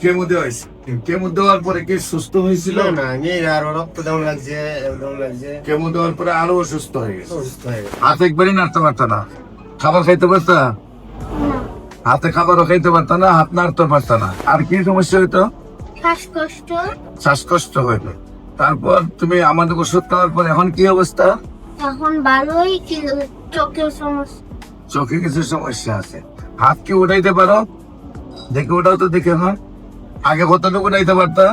Chemo দেওয়া হয়েছে। Chemo দেওয়ার পরে কি সুস্থ হয়েছিল? না আমি আরো রক্ত দাম লাগছে, একদম লাগছে, কেমো দেওয়ার পরে আরো অসুস্থ হয়ে গেছে। অসুস্থ হয়ে গেছে। হাত একবারই নাড়তে পারত না, খাবার খাইতে পারত, হাতে খাবারও খাইতে পারত না, হাত নাড়তে পারত না। আর কি সমস্যা হইতো? শ্বাসকষ্ট। শ্বাসকষ্ট হইতো। তারপর তুমি আমাদের ওষুধ খাওয়ার পর এখন কি অবস্থা? এখন ভালোই, কিন্তু চোখের সমস্যা। চোখে কিছু সমস্যা আছে। হাত কি উঠাইতে পারো? দেখে ওটাও তো দেখে এখন। আগে কতটুকু উঠাইতে পারতা?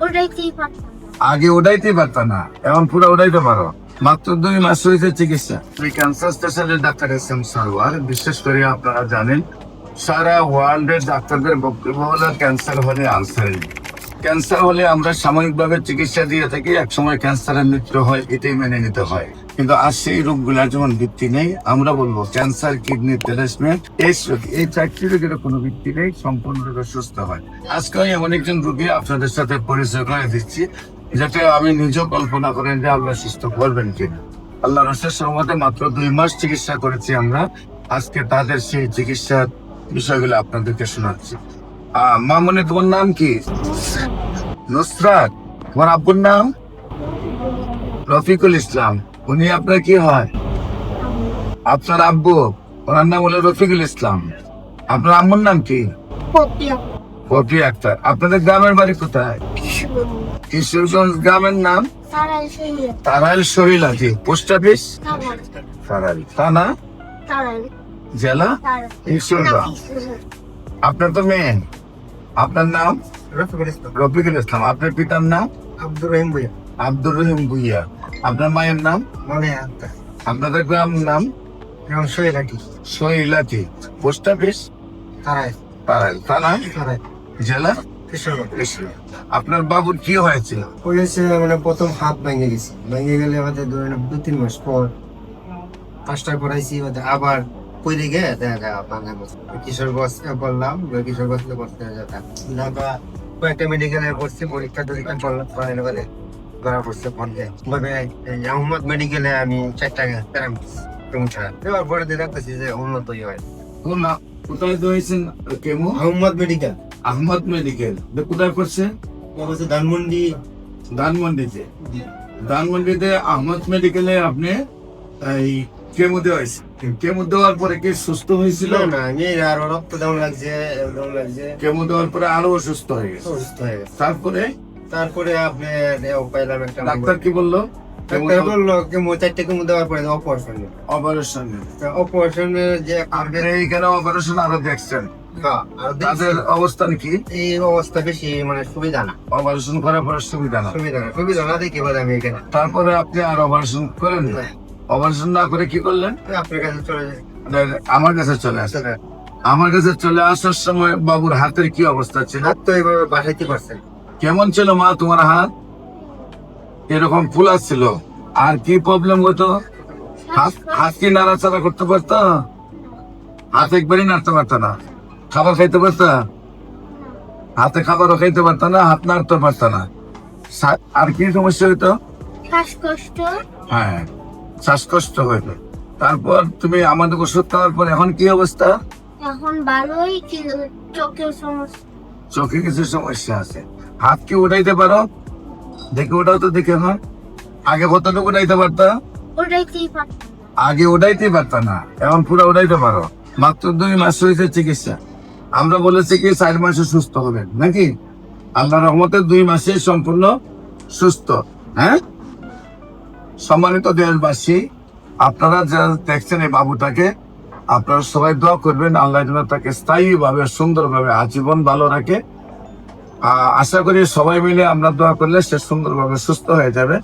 ওটাইতেই পারতাম না। আগে উঠাইতে পারত না, এখন পুরো উঠাইতে পারো। মাত্র 2 মাস হয়েছে চিকিৎসা। এই cancer specialist doctor SM. Sarwar. বিশেষ করে আপনারা জানেন সারা ওয়ার্ল্ডের ডাক্তারদের বক্তব্য হলো ক্যান্সার হলে আনসার। ক্যান্সার হলে আমরা সাময়িকভাবে চিকিৎসা দিয়ে থাকি, একসময় ক্যান্সারের মৃত্যু হয়, এটাই মেনে নিতে হয়। কিন্তু আর সেই রোগগুলার যেমন ভিত্তি নেই, আমরা বলবো ক্যান্সার, কিডনি রিপ্লেসমেন্ট, এই 4টি রোগের কোনো ভিত্তি নেই, সম্পূর্ণরূপে সুস্থ হয়। আজকে আমি এমন একজন রোগী আপনাদের সাথে পরিচয় করে দিচ্ছি, যাতে আমি নিজেও কল্পনা করেন যে আল্লাহ সুস্থ করবেন কিনা। আল্লাহ রসের সহমতে মাত্র 2 মাস চিকিৎসা করেছি আমরা। আজকে তাদের সেই চিকিৎসার বিষয়গুলো আপনাদেরকে শোনাচ্ছি। মামনি, তোমার নাম কি? নুসরাত। তোমার আব্বুর নাম? রফিকুল ইসলাম। উনি আপনার কি হয়? আপনার আব্বু, ওনার নাম হলো রফিকুল ইসলাম। আপনার আম্মুর নাম কি? পপিয়া। পপি আক্তার। আপনাদের গ্রামের বাড়ি কোথায়? কিশোরগঞ্জ। গ্রামের নাম? তারাই শরীরে। তারাইল শরীলাজি। Post office? তারাই। তারাইল থানা, তারাই। জেলা তারাই। কিশোরগঞ্জ। আপনার তো মেয়ে। আপনার নাম? রফিকুল ইসলাম। রফিকুল ইসলাম। আপনার পিতার নাম? আব্দুর রহিম ভুইয়া। আব্দুর রহিম ভুইয়া। আপনার মায়ের নাম? মনে আত্মা। আপনাদের গ্রাম নাম? এখন শৈলাটি। শৈলাজি। Post office? তারাই। তারাইল থানা, তারাই। জেলা কিশোরগঞ্জ। কিশোরগঞ্জ। আপনার বাবুর কি হয়েছিল? হয়েছে মানে প্রথম হাত ভেঙে গেছে, ভেঙে গেলে আমাদের ধরেন 2-3 মাস পর পাঁচটায় পড়াইছি, আবার পড়ে গিয়ে দেখা যায় ভাঙা গেছে। কিশোরগঞ্জ বললাম, কিশোরগঞ্জ করতে যেতাম ঢাকা কয়েকটা মেডিকেলে পড়ছি, পরীক্ষা টরীক্ষা করলাম, পড়ানো করে ধরা পড়ছে বন্ধে। তবে আহমদ মেডিকেলে আমি 4 টাকা দেওয়ার পরে দেখতেছি যে উন্নতই হয়। না, কোথায় তো হয়েছেন কেমো? আহমদ মেডিকেল। আহমদ মেডিকেল। কোথায় করছে? হচ্ছে ধানমন্ডি। ধানমন্ডিতে। ধানমন্ডিতে আহমদ মেডিকেলে আপনি এই কেমো দেওয়া হয়েছে। কেমো দেওয়ার পরে কি সুস্থ হয়েছিল? না আমি আরো রক্ত দাম লাগছে, একদম লাগছে, কেমো দেওয়ার পরে আরো অসুস্থ হয়ে গেছে। অসুস্থ হয়ে গেছে। তারপরে আপনি পাইলাম একটা ডাক্তার কি বললো? ডাক্তার বললো কেমো 4টা কেমো দেওয়ার পরে অপারেশন। অপারেশন। অপারেশনের যে আপনি এইখানে অপারেশন আরো দেখছেন, আর তাদের অবস্থান কি? এই অবস্থা বেশি মানে সুবিধা না, অপারেশন করার পরে সুবিধা না। সুবিধা না দেখে বলে আমি এখানে তারপরে আপনি আর অপারেশন করেন না? অপারেশন না করে কি করলেন? আপনার কাছে চলে যাই। আমার কাছে চলে আসেন। আমার কাছে চলে আসার সময় বাবুর হাতের কি অবস্থা ছিল? হাত তো এইভাবে বাসাইতে পারছেন। কেমন ছিল মা তোমার হাত? এরকম ফুলা ছিল। আর কি প্রবলেম হতো? হাত কি নাড়াচাড়া করতে পারতো? হাত একবারই নাড়তে পারতো না, খাবার খাইতে পারতো, হাতে খাবারও খাইতে পারতো না, হাত নাড়তে পারতো না। আর কি সমস্যা হইতো? শ্বাসকষ্ট। হ্যাঁ, শ্বাসকষ্ট হইতো। তারপর তুমি আমাদের ওষুধ খাওয়ার পর এখন কি অবস্থা? এখন ভালোই, কিন্তু চোখের সমস্যা। চোখে কিছু সমস্যা আছে। হাত কি উঠাইতে পারো? দেখে ওটাও তো দেখে এখন। আগে কতটুকু উঠাইতে পারতা? ওটাইতেই পারতাম না। আগে উঠাইতে পারতা না, এখন পুরো উঠাইতে পারো। মাত্র 2 মাস হয়েছে চিকিৎসা। আমরা বলেছি কি 4 মাসে সুস্থ হবেন নাকি? আল্লাহ রহমতে 2 মাসে সম্পূর্ণ সুস্থ। হ্যাঁ, সম্মানিত দেশবাসী, আপনারা যারা দেখছেন এই বাবুটাকে, আপনারা সবাই দোয়া করবেন আল্লাহ যেন তাকে স্থায়ীভাবে সুন্দরভাবে আজীবন ভালো রাখে। আশা করি সবাই মিলে আমরা দোয়া করলে সে সুন্দরভাবে সুস্থ হয়ে যাবে।